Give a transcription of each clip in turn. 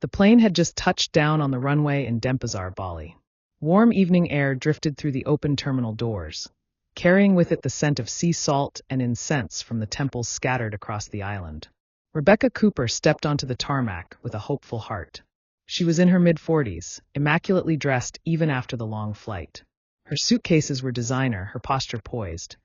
The plane had just touched down on the runway in Denpasar, Bali. Warm evening air drifted through the open terminal doors, carrying with it the scent of sea salt and incense from the temples scattered across the island. Rebecca Cooper stepped onto the tarmac with a hopeful heart. She was in her mid-40s, immaculately dressed even after the long flight. Her suitcases were designer, her posture poised,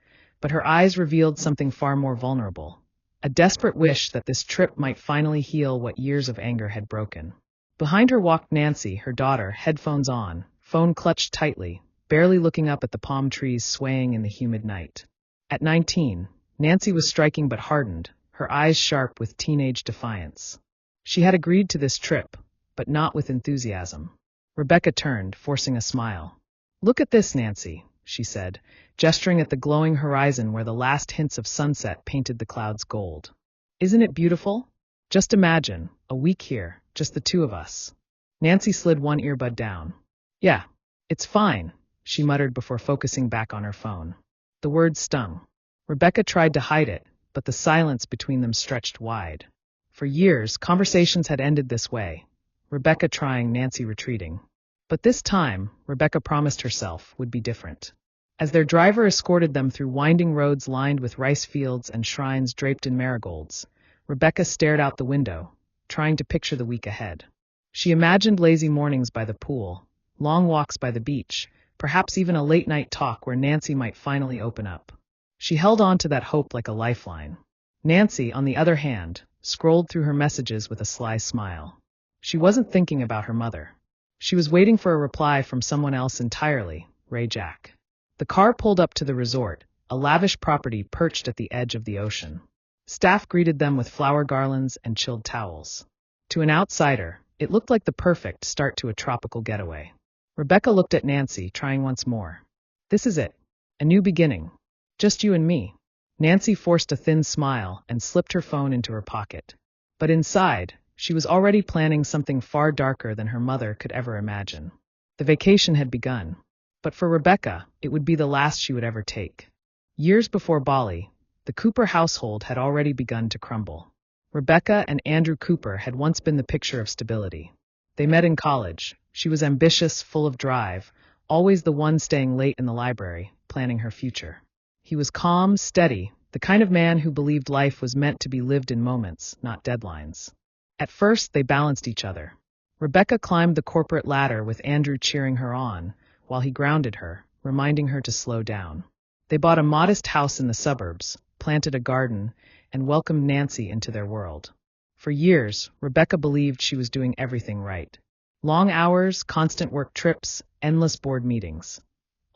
but her eyes revealed something far more vulnerable. A desperate wish that this trip might finally heal what years of anger had broken. Behind her walked Nancy, her daughter, headphones on, phone clutched tightly, barely looking up at the palm trees swaying in the humid night. At 19, Nancy was striking but hardened, her eyes sharp with teenage defiance. She had agreed to this trip, but not with enthusiasm. Rebecca turned, forcing a smile. "Look at this, Nancy," she said, gesturing at the glowing horizon where the last hints of sunset painted the clouds gold. "Isn't it beautiful? Just imagine, a week here, just the two of us." Nancy slid one earbud down. "Yeah, it's fine," she muttered before focusing back on her phone. The words stung. Rebecca tried to hide it, but the silence between them stretched wide. For years, conversations had ended this way, Rebecca trying, Nancy retreating. But this time, Rebecca promised herself, would be different. As their driver escorted them through winding roads lined with rice fields and shrines draped in marigolds, Rebecca stared out the window, trying to picture the week ahead. She imagined lazy mornings by the pool, long walks by the beach, perhaps even a late-night talk where Nancy might finally open up. She held on to that hope like a lifeline. Nancy, on the other hand, scrolled through her messages with a sly smile. She wasn't thinking about her mother. She was waiting for a reply from someone else entirely, Ray Jack. The car pulled up to the resort, a lavish property perched at the edge of the ocean. Staff greeted them with flower garlands and chilled towels. To an outsider, it looked like the perfect start to a tropical getaway. Rebecca looked at Nancy, trying once more. "This is it. A new beginning. Just you and me." Nancy forced a thin smile and slipped her phone into her pocket. But inside, she was already planning something far darker than her mother could ever imagine. The vacation had begun. But for Rebecca, it would be the last she would ever take. Years before Bali, the Cooper household had already begun to crumble. Rebecca and Andrew Cooper had once been the picture of stability. They met in college. She was ambitious, full of drive, always the one staying late in the library, planning her future. He was calm, steady, the kind of man who believed life was meant to be lived in moments, not deadlines. At first, they balanced each other. Rebecca climbed the corporate ladder with Andrew cheering her on, while he grounded her, reminding her to slow down. They bought a modest house in the suburbs, planted a garden, and welcomed Nancy into their world. For years, Rebecca believed she was doing everything right. Long hours, constant work trips, endless board meetings.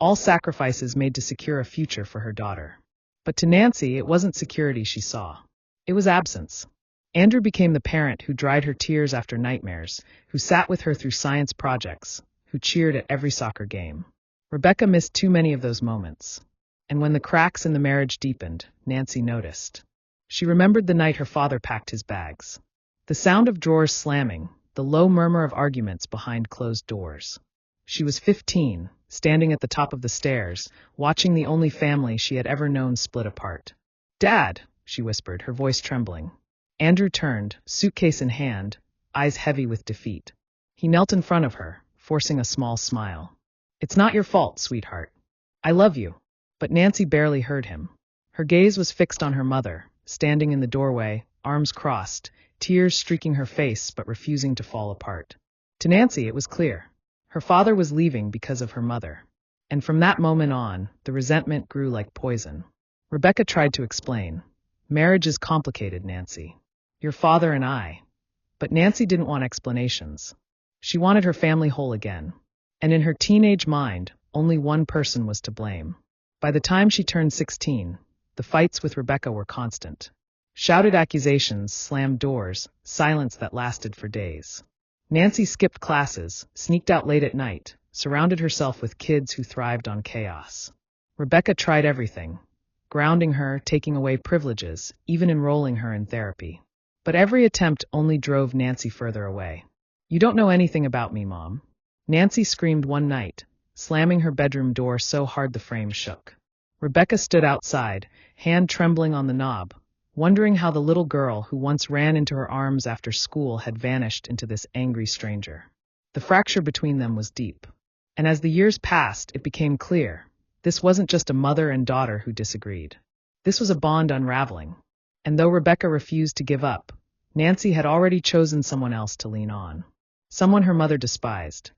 All sacrifices made to secure a future for her daughter. But to Nancy, it wasn't security she saw. It was absence. Andrew became the parent who dried her tears after nightmares, who sat with her through science projects, who cheered at every soccer game. Rebecca missed too many of those moments. And when the cracks in the marriage deepened, Nancy noticed. She remembered the night her father packed his bags. The sound of drawers slamming, the low murmur of arguments behind closed doors. She was 15, standing at the top of the stairs, watching the only family she had ever known split apart. "Dad," she whispered, her voice trembling. Andrew turned, suitcase in hand, eyes heavy with defeat. He knelt in front of her, forcing a small smile. "It's not your fault, sweetheart. I love you." But Nancy barely heard him. Her gaze was fixed on her mother, standing in the doorway, arms crossed, tears streaking her face but refusing to fall apart. To Nancy, it was clear. Her father was leaving because of her mother. And from that moment on, the resentment grew like poison. Rebecca tried to explain. "Marriage is complicated, Nancy. Your father and I." But Nancy didn't want explanations. She wanted her family whole again. And in her teenage mind, only one person was to blame. By the time she turned 16, the fights with Rebecca were constant. Shouted accusations, slammed doors, silence that lasted for days. Nancy skipped classes, sneaked out late at night, surrounded herself with kids who thrived on chaos. Rebecca tried everything, grounding her, taking away privileges, even enrolling her in therapy. But every attempt only drove Nancy further away. "You don't know anything about me, Mom." Nancy screamed one night, slamming her bedroom door so hard the frame shook. Rebecca stood outside, hand trembling on the knob, wondering how the little girl who once ran into her arms after school had vanished into this angry stranger. The fracture between them was deep. And as the years passed, it became clear. This wasn't just a mother and daughter who disagreed. This was a bond unraveling. And though Rebecca refused to give up, Nancy had already chosen someone else to lean on. Someone her mother despised.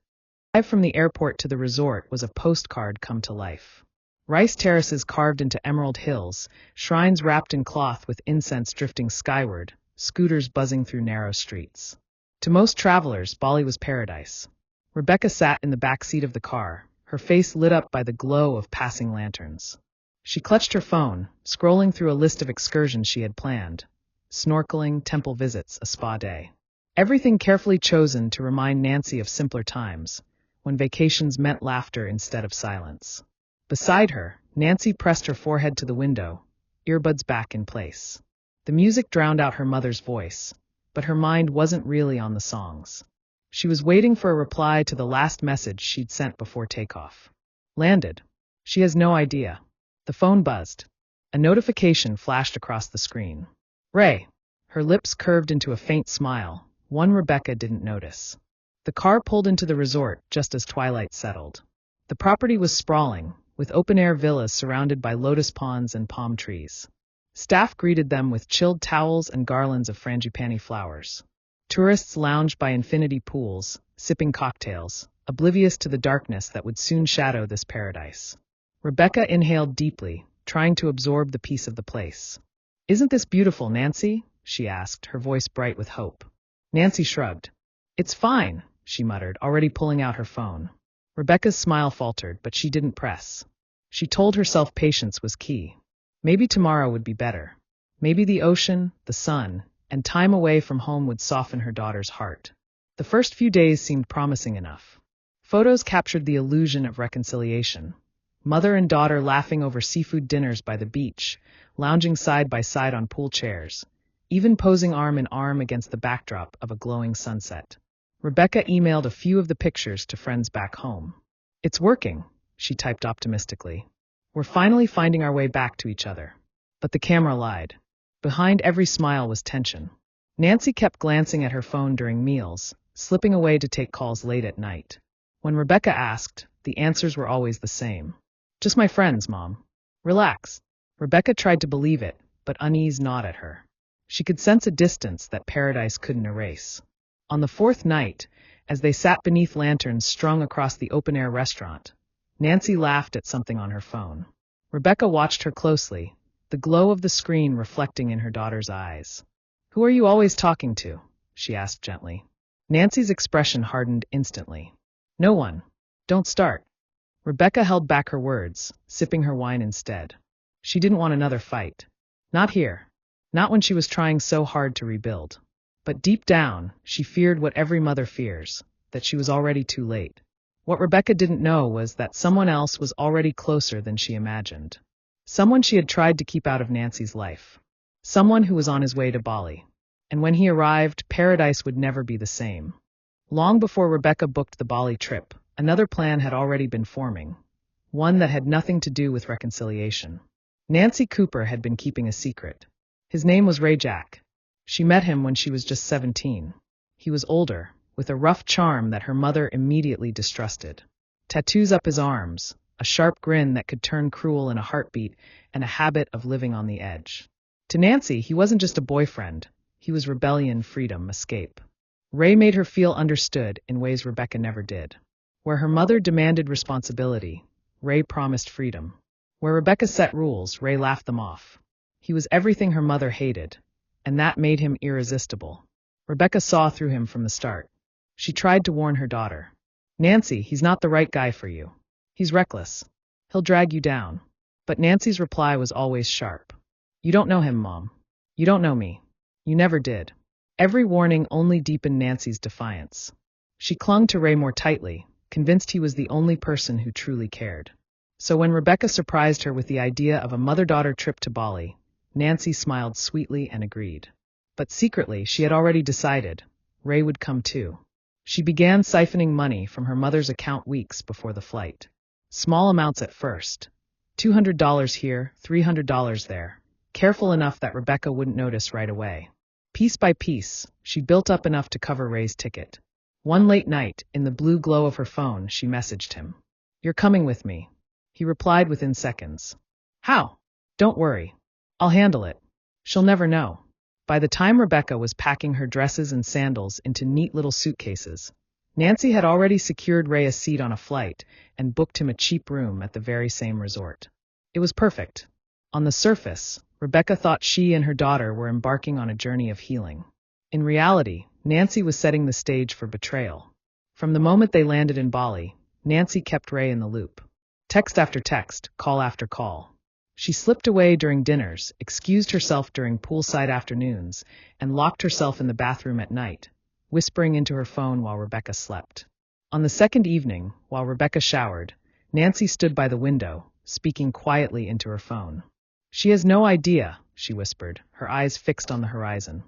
The drive from the airport to the resort was a postcard come to life. Rice terraces carved into emerald hills, shrines wrapped in cloth with incense drifting skyward, scooters buzzing through narrow streets. To most travelers, Bali was paradise. Rebecca sat in the back seat of the car, her face lit up by the glow of passing lanterns. She clutched her phone, scrolling through a list of excursions she had planned. Snorkeling, temple visits, a spa day. Everything carefully chosen to remind Nancy of simpler times, when vacations meant laughter instead of silence. Beside her, Nancy pressed her forehead to the window, earbuds back in place. The music drowned out her mother's voice, but her mind wasn't really on the songs. She was waiting for a reply to the last message she'd sent before takeoff. Landed. She has no idea. The phone buzzed. A notification flashed across the screen. Ray. Her lips curved into a faint smile, one Rebecca didn't notice. The car pulled into the resort just as twilight settled. The property was sprawling, with open-air villas surrounded by lotus ponds and palm trees. Staff greeted them with chilled towels and garlands of frangipani flowers. Tourists lounged by infinity pools, sipping cocktails, oblivious to the darkness that would soon shadow this paradise. Rebecca inhaled deeply, trying to absorb the peace of the place. "Isn't this beautiful, Nancy?" she asked, her voice bright with hope. Nancy shrugged. "It's fine," she muttered, already pulling out her phone. Rebecca's smile faltered, but she didn't press. She told herself patience was key. Maybe tomorrow would be better. Maybe the ocean, the sun, and time away from home would soften her daughter's heart. The first few days seemed promising enough. Photos captured the illusion of reconciliation. Mother and daughter laughing over seafood dinners by the beach, lounging side by side on pool chairs, even posing arm in arm against the backdrop of a glowing sunset. Rebecca emailed a few of the pictures to friends back home. "It's working," she typed optimistically. "We're finally finding our way back to each other." But the camera lied. Behind every smile was tension. Nancy kept glancing at her phone during meals, slipping away to take calls late at night. When Rebecca asked, the answers were always the same. "Just my friends, Mom. Relax." Rebecca tried to believe it, but unease gnawed at her. She could sense a distance that paradise couldn't erase. On the fourth night, as they sat beneath lanterns strung across the open-air restaurant, Nancy laughed at something on her phone. Rebecca watched her closely, the glow of the screen reflecting in her daughter's eyes. "Who are you always talking to?" she asked gently. Nancy's expression hardened instantly. "No one. Don't start." Rebecca held back her words, sipping her wine instead. She didn't want another fight. Not here. Not when she was trying so hard to rebuild. But deep down, she feared what every mother fears, that she was already too late. What Rebecca didn't know was that someone else was already closer than she imagined. Someone she had tried to keep out of Nancy's life. Someone who was on his way to Bali. And when he arrived, paradise would never be the same. Long before Rebecca booked the Bali trip, another plan had already been forming. One that had nothing to do with reconciliation. Nancy Cooper had been keeping a secret. His name was Ray Jack. She met him when she was just 17. He was older, with a rough charm that her mother immediately distrusted. Tattoos up his arms, a sharp grin that could turn cruel in a heartbeat, and a habit of living on the edge. To Nancy, he wasn't just a boyfriend. He was rebellion, freedom, escape. Ray made her feel understood in ways Rebecca never did. Where her mother demanded responsibility, Ray promised freedom. Where Rebecca set rules, Ray laughed them off. He was everything her mother hated, and that made him irresistible. Rebecca saw through him from the start. She tried to warn her daughter. "Nancy, he's not the right guy for you. He's reckless. He'll drag you down." But Nancy's reply was always sharp. "You don't know him, Mom. You don't know me. You never did." Every warning only deepened Nancy's defiance. She clung to Ray more tightly, convinced he was the only person who truly cared. So when Rebecca surprised her with the idea of a mother-daughter trip to Bali, Nancy smiled sweetly and agreed. But secretly, she had already decided, Ray would come too. She began siphoning money from her mother's account weeks before the flight. Small amounts at first. $200 here, $300 there. careful enough that Rebecca wouldn't notice right away. Piece by piece, she built up enough to cover Ray's ticket. One late night, in the blue glow of her phone, she messaged him. "You're coming with me." He replied within seconds. "How?" "Don't worry. I'll handle it. She'll never know." By the time Rebecca was packing her dresses and sandals into neat little suitcases, Nancy had already secured Ray a seat on a flight and booked him a cheap room at the very same resort. It was perfect. On the surface, Rebecca thought she and her daughter were embarking on a journey of healing. In reality, Nancy was setting the stage for betrayal. From the moment they landed in Bali, Nancy kept Ray in the loop. Text after text, call after call. She slipped away during dinners, excused herself during poolside afternoons, and locked herself in the bathroom at night, whispering into her phone while Rebecca slept. On the second evening, while Rebecca showered, Nancy stood by the window, speaking quietly into her phone. "She has no idea," she whispered, her eyes fixed on the horizon.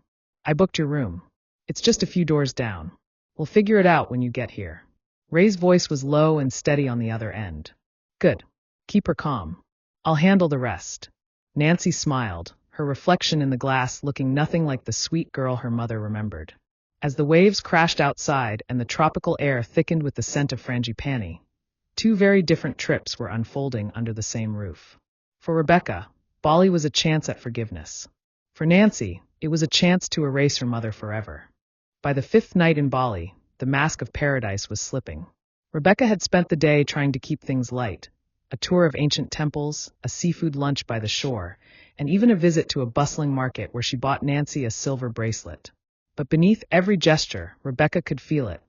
"I booked your room. It's just a few doors down. We'll figure it out when you get here." Ray's voice was low and steady on the other end. "Good. Keep her calm. I'll handle the rest." Nancy smiled, her reflection in the glass looking nothing like the sweet girl her mother remembered. As the waves crashed outside and the tropical air thickened with the scent of frangipani, two very different trips were unfolding under the same roof. For Rebecca, Bali was a chance at forgiveness. For Nancy, it was a chance to erase her mother forever. By the fifth night in Bali, the mask of paradise was slipping. Rebecca had spent the day trying to keep things light, a tour of ancient temples, a seafood lunch by the shore, and even a visit to a bustling market where she bought Nancy a silver bracelet. But beneath every gesture, Rebecca could feel it.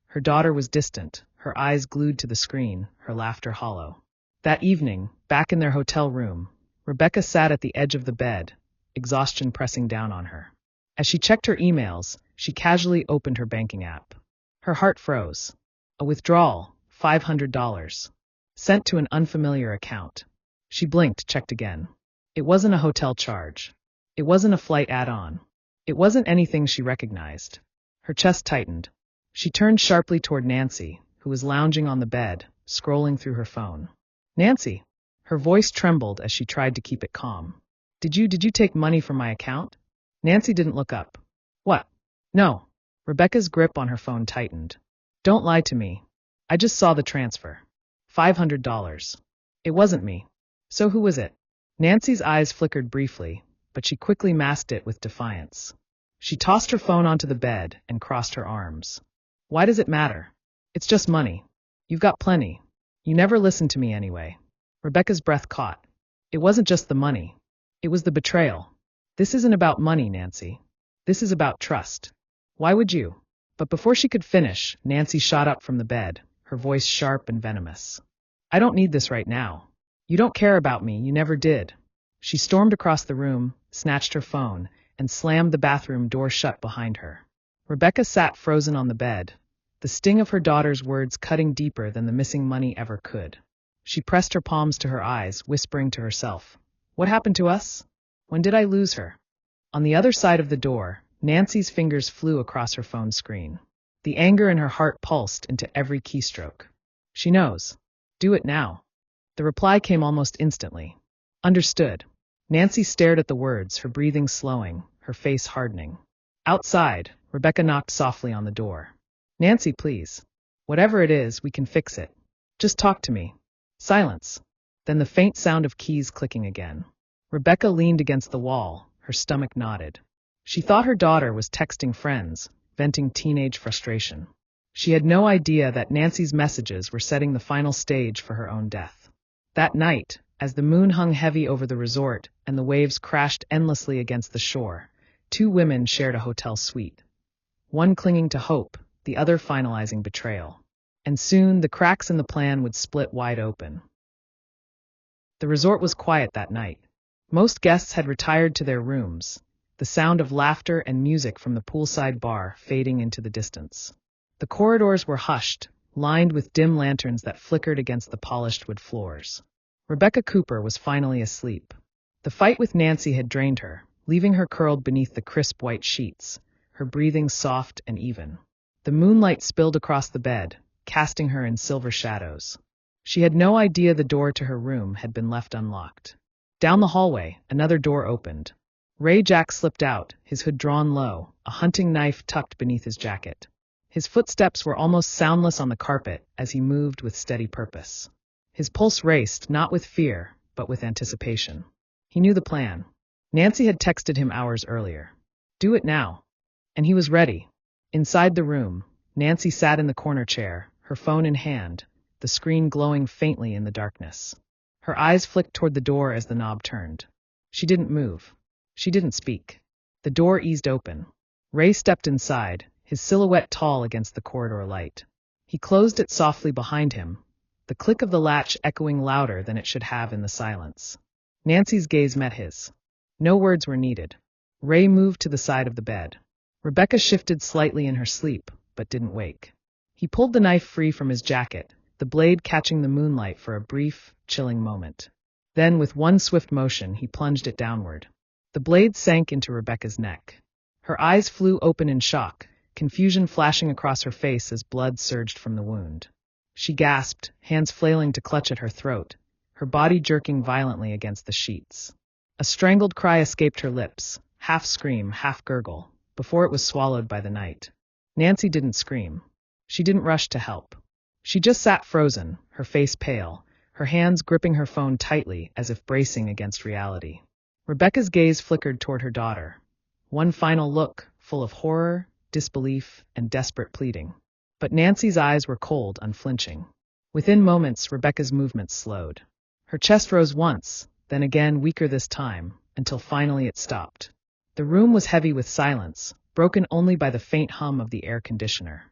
Her daughter was distant, her eyes glued to the screen, her laughter hollow. That evening, back in their hotel room, Rebecca sat at the edge of the bed, exhaustion pressing down on her. As she checked her emails, she casually opened her banking app. Her heart froze. A withdrawal, $500. Sent to an unfamiliar account. She blinked, checked again. It wasn't a hotel charge. It wasn't a flight add-on. It wasn't anything she recognized. Her chest tightened. She turned sharply toward Nancy, who was lounging on the bed, scrolling through her phone. "Nancy!" Her voice trembled as she tried to keep it calm. Did you take money from my account?" Nancy didn't look up. "What?" "No." Rebecca's grip on her phone tightened. "Don't lie to me. I just saw the transfer. $500. It wasn't me. So who was it?" Nancy's eyes flickered briefly, but she quickly masked it with defiance. She tossed her phone onto the bed and crossed her arms. "Why does it matter? It's just money. You've got plenty. You never listen to me anyway." Rebecca's breath caught. It wasn't just the money. It was the betrayal. "This isn't about money, Nancy. This is about trust. Why would you?" But before she could finish, Nancy shot up from the bed, her voice sharp and venomous. "I don't need this right now. You don't care about me, you never did." She stormed across the room, snatched her phone, and slammed the bathroom door shut behind her. Rebecca sat frozen on the bed, the sting of her daughter's words cutting deeper than the missing money ever could. She pressed her palms to her eyes, whispering to herself, "What happened to us? When did I lose her?" On the other side of the door, Nancy's fingers flew across her phone screen. The anger in her heart pulsed into every keystroke. "She knows. Do it now." The reply came almost instantly. "Understood." Nancy stared at the words, her breathing slowing, her face hardening. Outside, Rebecca knocked softly on the door. "Nancy, please. Whatever it is, we can fix it. Just talk to me." Silence. Then the faint sound of keys clicking again. Rebecca leaned against the wall, her stomach knotted. She thought her daughter was texting friends, venting teenage frustration. She had no idea that Nancy's messages were setting the final stage for her own death. That night, as the moon hung heavy over the resort and the waves crashed endlessly against the shore, two women shared a hotel suite. One clinging to hope, the other finalizing betrayal. And soon the cracks in the plan would split wide open. The resort was quiet that night. Most guests had retired to their rooms, the sound of laughter and music from the poolside bar fading into the distance. The corridors were hushed, lined with dim lanterns that flickered against the polished wood floors. Rebecca Cooper was finally asleep. The fight with Nancy had drained her, leaving her curled beneath the crisp white sheets, her breathing soft and even. The moonlight spilled across the bed, casting her in silver shadows. She had no idea the door to her room had been left unlocked. Down the hallway, another door opened. Ray Jack slipped out, his hood drawn low, a hunting knife tucked beneath his jacket. His footsteps were almost soundless on the carpet as he moved with steady purpose. His pulse raced, not with fear, but with anticipation. He knew the plan. Nancy had texted him hours earlier. Do it now. And he was ready. Inside the room, Nancy sat in the corner chair, her phone in hand, the screen glowing faintly in the darkness. Her eyes flicked toward the door as the knob turned. She didn't move. She didn't speak. The door eased open. Ray stepped inside, his silhouette tall against the corridor light. He closed it softly behind him, the click of the latch echoing louder than it should have in the silence. Nancy's gaze met his. No words were needed. Ray moved to the side of the bed. Rebecca shifted slightly in her sleep, but didn't wake. He pulled the knife free from his jacket, the blade catching the moonlight for a brief, chilling moment. Then, with one swift motion, he plunged it downward. The blade sank into Rebecca's neck. Her eyes flew open in shock, confusion flashing across her face as blood surged from the wound. She gasped, hands flailing to clutch at her throat, her body jerking violently against the sheets. A strangled cry escaped her lips, half scream, half gurgle, before it was swallowed by the night. Nancy didn't scream. She didn't rush to help. She just sat frozen, her face pale, her hands gripping her phone tightly as if bracing against reality. Rebecca's gaze flickered toward her daughter. One final look, full of horror, disbelief, and desperate pleading. But Nancy's eyes were cold, unflinching. Within moments, Rebecca's movements slowed. Her chest rose once, then again, weaker this time, until finally it stopped. The room was heavy with silence, broken only by the faint hum of the air conditioner.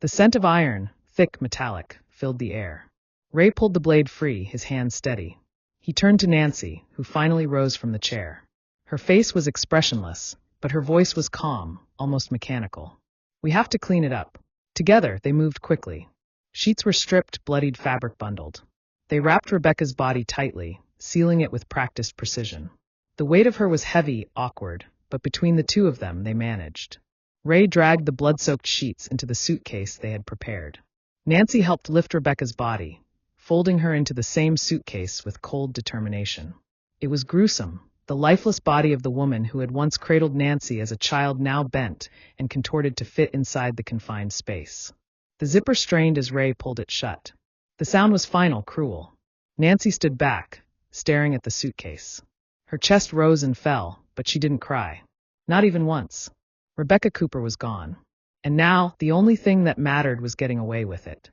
The scent of iron, thick, metallic, filled the air. Ray pulled the blade free, his hand steady. He turned to Nancy, who finally rose from the chair. Her face was expressionless, but her voice was calm, almost mechanical. We have to clean it up. Together, they moved quickly. Sheets were stripped, bloodied fabric bundled. They wrapped Rebecca's body tightly, sealing it with practiced precision. The weight of her was heavy, awkward, but between the two of them, they managed. Ray dragged the blood-soaked sheets into the suitcase they had prepared. Nancy helped lift Rebecca's body, folding her into the same suitcase with cold determination. It was gruesome, the lifeless body of the woman who had once cradled Nancy as a child now bent and contorted to fit inside the confined space. The zipper strained as Ray pulled it shut. The sound was final, cruel. Nancy stood back, staring at the suitcase. Her chest rose and fell, but she didn't cry. Not even once. Rebecca Cooper was gone. And now, the only thing that mattered was getting away with it.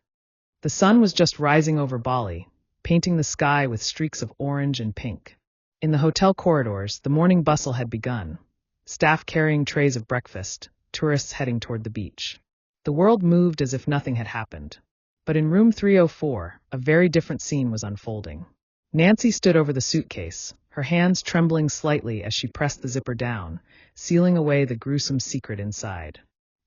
The sun was just rising over Bali, painting the sky with streaks of orange and pink. In the hotel corridors, the morning bustle had begun. Staff carrying trays of breakfast, tourists heading toward the beach. The world moved as if nothing had happened. But in room 304, a very different scene was unfolding. Nancy stood over the suitcase, her hands trembling slightly as she pressed the zipper down, sealing away the gruesome secret inside.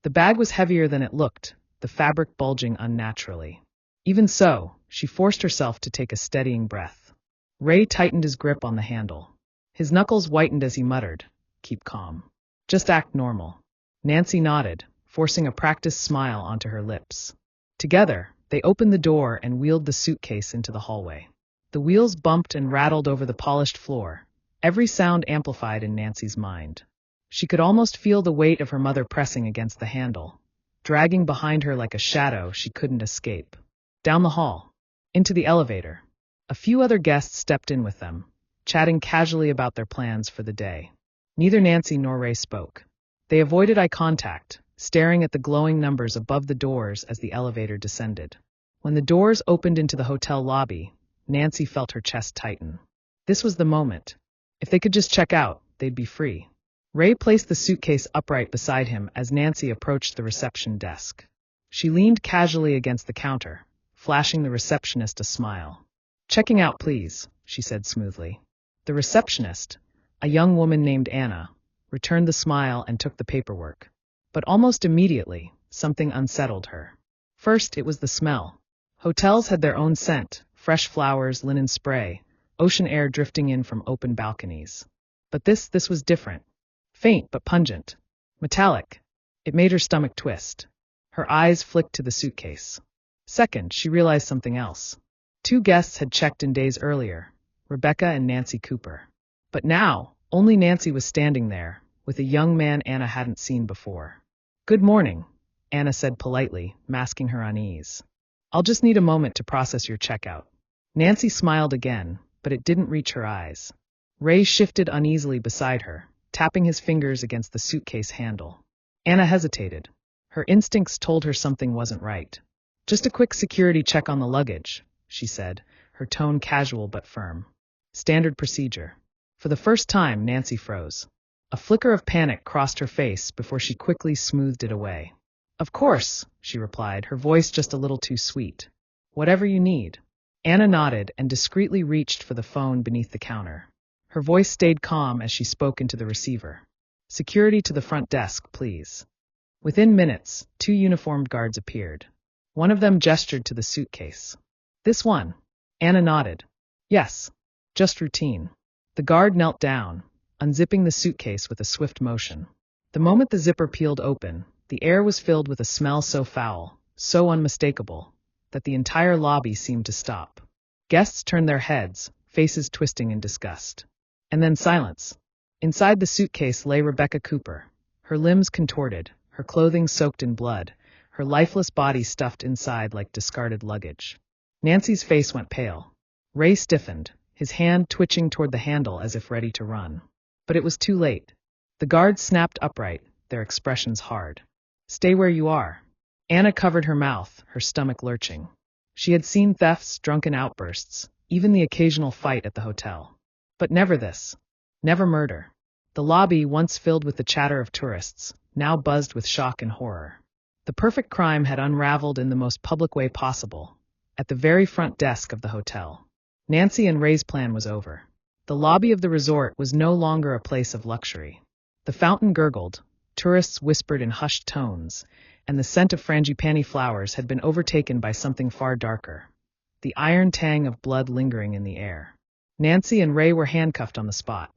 The bag was heavier than it looked, the fabric bulging unnaturally. Even so, she forced herself to take a steadying breath. Ray tightened his grip on the handle. His knuckles whitened as he muttered, "Keep calm. Just act normal." Nancy nodded, forcing a practiced smile onto her lips. Together, they opened the door and wheeled the suitcase into the hallway. The wheels bumped and rattled over the polished floor, every sound amplified in Nancy's mind. She could almost feel the weight of her mother pressing against the handle, dragging behind her like a shadow she couldn't escape. Down the hall, into the elevator. A few other guests stepped in with them, chatting casually about their plans for the day. Neither Nancy nor Ray spoke. They avoided eye contact, staring at the glowing numbers above the doors as the elevator descended. When the doors opened into the hotel lobby, Nancy felt her chest tighten. This was the moment. If they could just check out, they'd be free. Ray placed the suitcase upright beside him as Nancy approached the reception desk. She leaned casually against the counter, flashing the receptionist a smile. "Checking out, please," she said smoothly. The receptionist, a young woman named Anna, returned the smile and took the paperwork. But almost immediately, something unsettled her. First, it was the smell. Hotels had their own scent, fresh flowers, linen spray, ocean air drifting in from open balconies. But this was different. Faint but pungent. Metallic. It made her stomach twist. Her eyes flicked to the suitcase. Second, she realized something else. 2 guests had checked in days earlier, Rebecca and Nancy Cooper. But now, only Nancy was standing there, with a young man Anna hadn't seen before. "Good morning," Anna said politely, masking her unease. "I'll just need a moment to process your checkout." Nancy smiled again, but it didn't reach her eyes. Ray shifted uneasily beside her, tapping his fingers against the suitcase handle. Anna hesitated. Her instincts told her something wasn't right. "Just a quick security check on the luggage," she said, her tone casual but firm. "Standard procedure." For the first time, Nancy froze. A flicker of panic crossed her face before she quickly smoothed it away. "Of course," she replied, her voice just a little too sweet. "Whatever you need." Anna nodded and discreetly reached for the phone beneath the counter. Her voice stayed calm as she spoke into the receiver. "Security to the front desk, please." Within minutes, 2 uniformed guards appeared. One of them gestured to the suitcase. "This one?" Anna nodded. "Yes. Just routine." The guard knelt down, unzipping the suitcase with a swift motion. The moment the zipper peeled open, the air was filled with a smell so foul, so unmistakable, that the entire lobby seemed to stop. Guests turned their heads, faces twisting in disgust. And then silence. Inside the suitcase lay Rebecca Cooper, her limbs contorted, her clothing soaked in blood, her lifeless body stuffed inside like discarded luggage. Nancy's face went pale. Ray stiffened, his hand twitching toward the handle as if ready to run. But it was too late. The guards snapped upright, their expressions hard. "Stay where you are." Anna covered her mouth, her stomach lurching. She had seen thefts, drunken outbursts, even the occasional fight at the hotel. But never this. Never murder. The lobby, once filled with the chatter of tourists, now buzzed with shock and horror. The perfect crime had unraveled in the most public way possible, at the very front desk of the hotel. Nancy and Ray's plan was over. The lobby of the resort was no longer a place of luxury. The fountain gurgled, tourists whispered in hushed tones, and the scent of frangipani flowers had been overtaken by something far darker, the iron tang of blood lingering in the air. Nancy and Ray were handcuffed on the spot.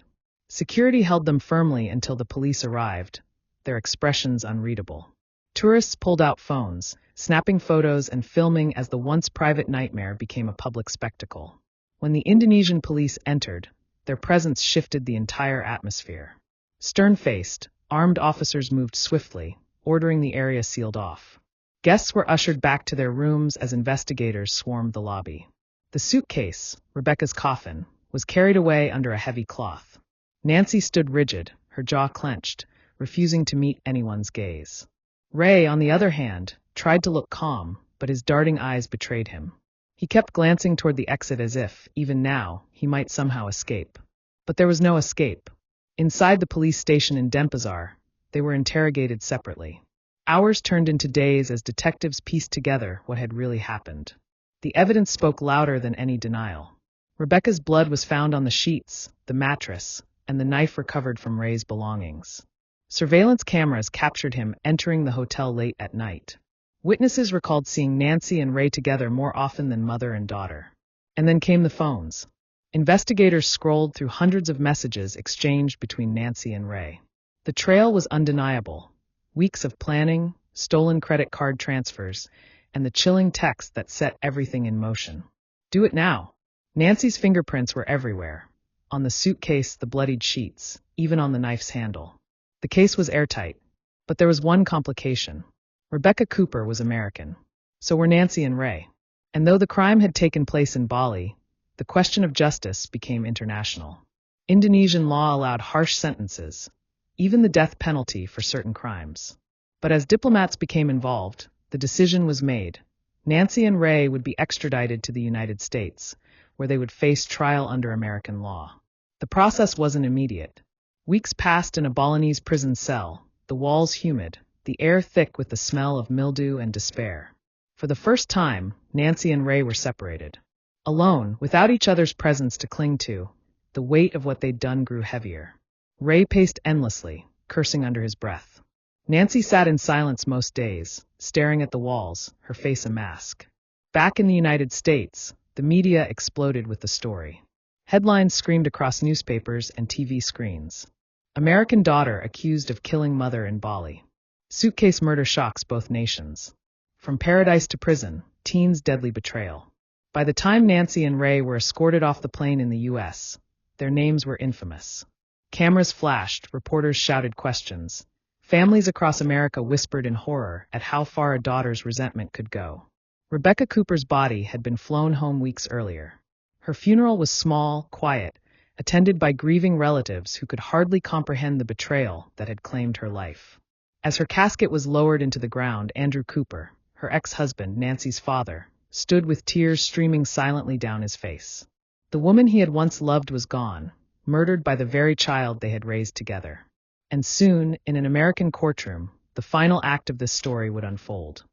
Security held them firmly until the police arrived, their expressions unreadable. Tourists pulled out phones, snapping photos and filming as the once private nightmare became a public spectacle. When the Indonesian police entered, their presence shifted the entire atmosphere. Stern-faced, armed officers moved swiftly, ordering the area sealed off. Guests were ushered back to their rooms as investigators swarmed the lobby. The suitcase, Rebecca's coffin, was carried away under a heavy cloth. Nancy stood rigid, her jaw clenched, refusing to meet anyone's gaze. Ray, on the other hand, tried to look calm, but his darting eyes betrayed him. He kept glancing toward the exit as if, even now, he might somehow escape. But there was no escape. Inside the police station in Denpasar, they were interrogated separately. Hours turned into days as detectives pieced together what had really happened. The evidence spoke louder than any denial. Rebecca's blood was found on the sheets, the mattress, and the knife recovered from Ray's belongings. Surveillance cameras captured him entering the hotel late at night. Witnesses recalled seeing Nancy and Ray together more often than mother and daughter. And then came the phones. Investigators scrolled through hundreds of messages exchanged between Nancy and Ray. The trail was undeniable. Weeks of planning, stolen credit card transfers, and the chilling text that set everything in motion. "Do it now." Nancy's fingerprints were everywhere. On the suitcase, the bloodied sheets, even on the knife's handle. The case was airtight. But there was one complication. Rebecca Cooper was American. So were Nancy and Ray. And though the crime had taken place in Bali, the question of justice became international. Indonesian law allowed harsh sentences, even the death penalty for certain crimes. But as diplomats became involved, the decision was made. Nancy and Ray would be extradited to the United States, where they would face trial under American law. The process wasn't immediate. Weeks passed in a Balinese prison cell, the walls humid, the air thick with the smell of mildew and despair. For the first time, Nancy and Ray were separated. Alone, without each other's presence to cling to, the weight of what they'd done grew heavier. Ray paced endlessly, cursing under his breath. Nancy sat in silence most days, staring at the walls, her face a mask. Back in the United States, the media exploded with the story. Headlines screamed across newspapers and TV screens. American daughter accused of killing mother in Bali. Suitcase murder shocks both nations. From paradise to prison, teens' deadly betrayal. By the time Nancy and Ray were escorted off the plane in the U.S., Their names were infamous. Cameras flashed, reporters shouted questions. Families across America whispered in horror at how far a daughter's resentment could go. Rebecca Cooper's body had been flown home weeks earlier. Her funeral was small, quiet, attended by grieving relatives who could hardly comprehend the betrayal that had claimed her life. As her casket was lowered into the ground, Andrew Cooper, her ex-husband, Nancy's father, stood with tears streaming silently down his face. The woman he had once loved was gone, murdered by the very child they had raised together. And soon, in an American courtroom, the final act of this story would unfold.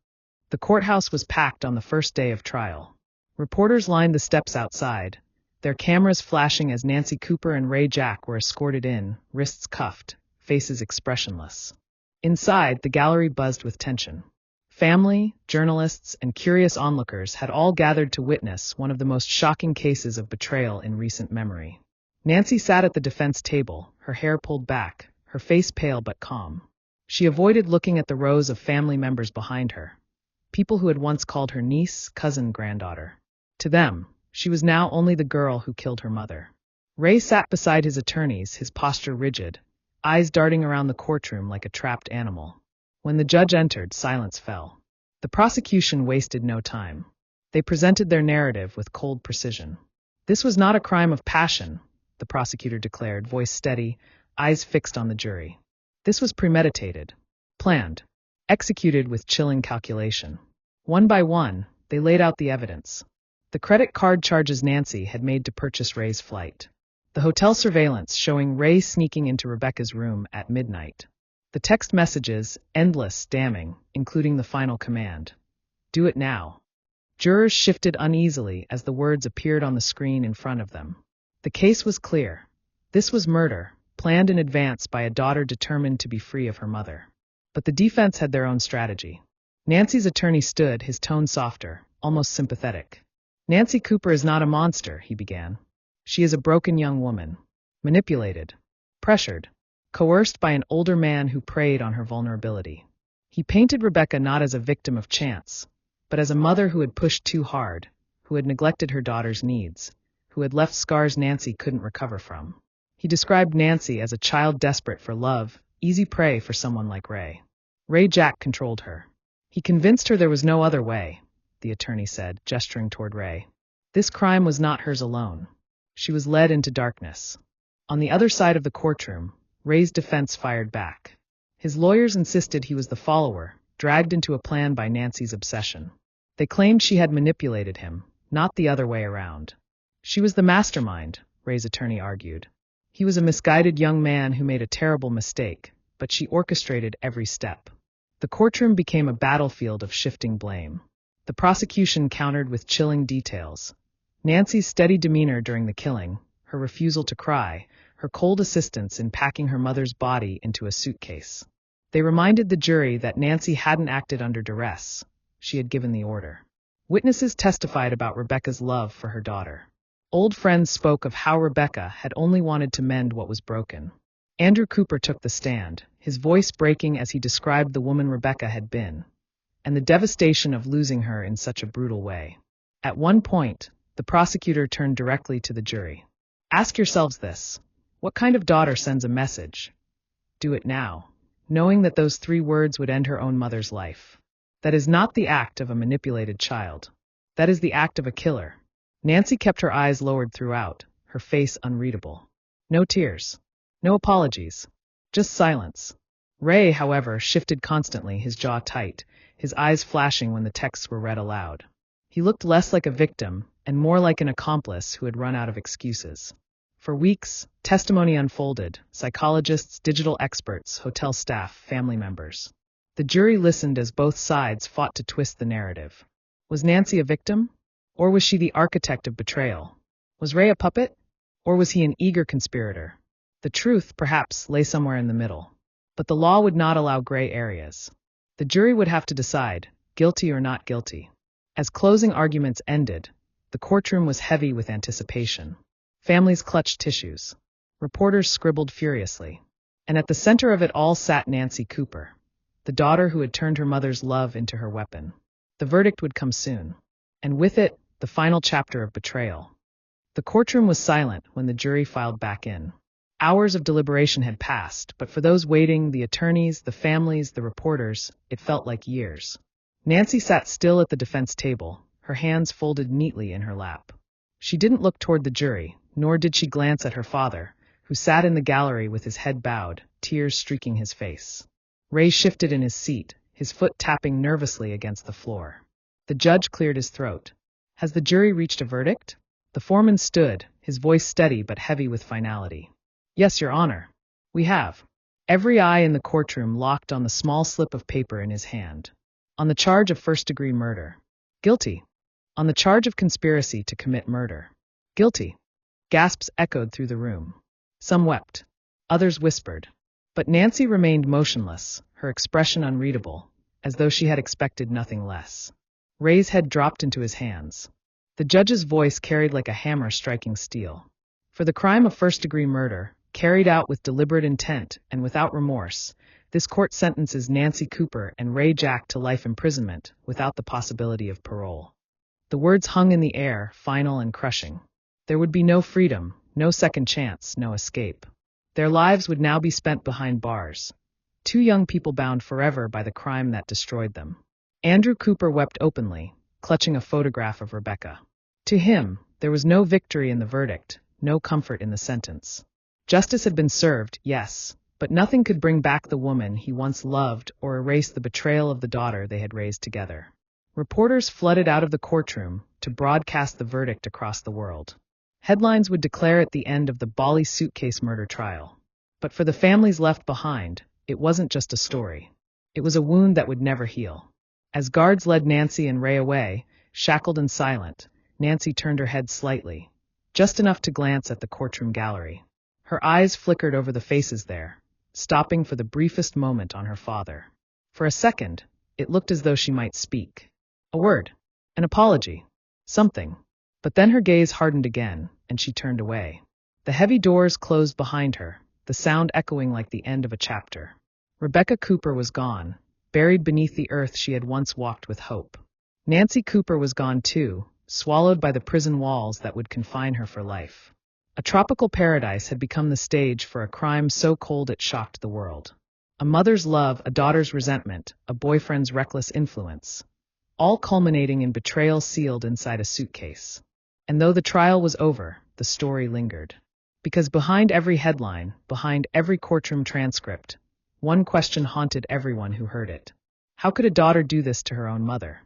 The courthouse was packed on the first day of trial. Reporters lined the steps outside, their cameras flashing as Nancy Cooper and Ray Jack were escorted in, wrists cuffed, faces expressionless. Inside, the gallery buzzed with tension. Family, journalists, and curious onlookers had all gathered to witness one of the most shocking cases of betrayal in recent memory. Nancy sat at the defense table, her hair pulled back, her face pale but calm. She avoided looking at the rows of family members behind her, people who had once called her niece, cousin, granddaughter. To them, she was now only the girl who killed her mother. Ray sat beside his attorneys, his posture rigid, eyes darting around the courtroom like a trapped animal. When the judge entered, silence fell. The prosecution wasted no time. They presented their narrative with cold precision. This was not a crime of passion, the prosecutor declared, voice steady, eyes fixed on the jury. This was premeditated, planned, executed with chilling calculation. One by one, they laid out the evidence. The credit card charges Nancy had made to purchase Ray's flight. The hotel surveillance showing Ray sneaking into Rebecca's room at midnight. The text messages, endless, damning, including the final command. Do it now. Jurors shifted uneasily as the words appeared on the screen in front of them. The case was clear. This was murder, planned in advance by a daughter determined to be free of her mother. But the defense had their own strategy. Nancy's attorney stood, his tone softer, almost sympathetic. Nancy Cooper is not a monster, he began. She is a broken young woman. Manipulated. Pressured. Coerced by an older man who preyed on her vulnerability. He painted Rebecca not as a victim of chance, but as a mother who had pushed too hard, who had neglected her daughter's needs, who had left scars Nancy couldn't recover from. He described Nancy as a child desperate for love, easy prey for someone like Ray. Ray Jack controlled her. He convinced her there was no other way, the attorney said, gesturing toward Ray. This crime was not hers alone. She was led into darkness. On the other side of the courtroom, Ray's defense fired back. His lawyers insisted he was the follower, dragged into a plan by Nancy's obsession. They claimed she had manipulated him, not the other way around. She was the mastermind, Ray's attorney argued. He was a misguided young man who made a terrible mistake, but she orchestrated every step. The courtroom became a battlefield of shifting blame. The prosecution countered with chilling details. Nancy's steady demeanor during the killing, her refusal to cry, her cold assistance in packing her mother's body into a suitcase. They reminded the jury that Nancy hadn't acted under duress. She had given the order. Witnesses testified about Rebecca's love for her daughter. Old friends spoke of how Rebecca had only wanted to mend what was broken. Andrew Cooper took the stand, his voice breaking as he described the woman Rebecca had been, and the devastation of losing her in such a brutal way. At one point, the prosecutor turned directly to the jury. Ask yourselves this. What kind of daughter sends a message? Do it now, knowing that those 3 words would end her own mother's life. That is not the act of a manipulated child. That is the act of a killer. Nancy kept her eyes lowered throughout, her face unreadable. No tears. No apologies. Just silence. Ray, however, shifted constantly, his jaw tight, his eyes flashing when the texts were read aloud. He looked less like a victim and more like an accomplice who had run out of excuses. For weeks, testimony unfolded, psychologists, digital experts, hotel staff, family members. The jury listened as both sides fought to twist the narrative. Was Nancy a victim? Or was she the architect of betrayal? Was Ray a puppet? Or was he an eager conspirator? The truth, perhaps, lay somewhere in the middle. But the law would not allow gray areas. The jury would have to decide, guilty or not guilty. As closing arguments ended, the courtroom was heavy with anticipation. Families clutched tissues. Reporters scribbled furiously. And at the center of it all sat Nancy Cooper, the daughter who had turned her mother's love into her weapon. The verdict would come soon. And with it, the final chapter of betrayal. The courtroom was silent when the jury filed back in. Hours of deliberation had passed, but for those waiting, the attorneys, the families, the reporters, it felt like years. Nancy sat still at the defense table, her hands folded neatly in her lap. She didn't look toward the jury, nor did she glance at her father, who sat in the gallery with his head bowed, tears streaking his face. Ray shifted in his seat, his foot tapping nervously against the floor. The judge cleared his throat. Has the jury reached a verdict? The foreman stood, his voice steady but heavy with finality. Yes, Your Honor. We have. Every eye in the courtroom locked on the small slip of paper in his hand. On the charge of first-degree murder. Guilty. On the charge of conspiracy to commit murder. Guilty. Gasps echoed through the room. Some wept. Others whispered. But Nancy remained motionless, her expression unreadable, as though she had expected nothing less. Ray's head dropped into his hands. The judge's voice carried like a hammer striking steel. For the crime of first-degree murder, carried out with deliberate intent and without remorse, this court sentences Nancy Cooper and Ray Jack to life imprisonment without the possibility of parole. The words hung in the air, final and crushing. There would be no freedom, no second chance, no escape. Their lives would now be spent behind bars. Two young people bound forever by the crime that destroyed them. Andrew Cooper wept openly, clutching a photograph of Rebecca. To him, there was no victory in the verdict, no comfort in the sentence. Justice had been served, yes, but nothing could bring back the woman he once loved or erase the betrayal of the daughter they had raised together. Reporters flooded out of the courtroom to broadcast the verdict across the world. Headlines would declare it the end of the Bali Suitcase Murder trial. But for the families left behind, it wasn't just a story. It was a wound that would never heal. As guards led Nancy and Ray away, shackled and silent, Nancy turned her head slightly, just enough to glance at the courtroom gallery. Her eyes flickered over the faces there, stopping for the briefest moment on her father. For a second, it looked as though she might speak. A word, an apology, something. But then her gaze hardened again, and she turned away. The heavy doors closed behind her, the sound echoing like the end of a chapter. Rebecca Cooper was gone, buried beneath the earth she had once walked with hope. Nancy Cooper was gone too, swallowed by the prison walls that would confine her for life. A tropical paradise had become the stage for a crime so cold it shocked the world. A mother's love, a daughter's resentment, a boyfriend's reckless influence, all culminating in betrayal sealed inside a suitcase. And though the trial was over, the story lingered. Because behind every headline, behind every courtroom transcript, one question haunted everyone who heard it. How could a daughter do this to her own mother?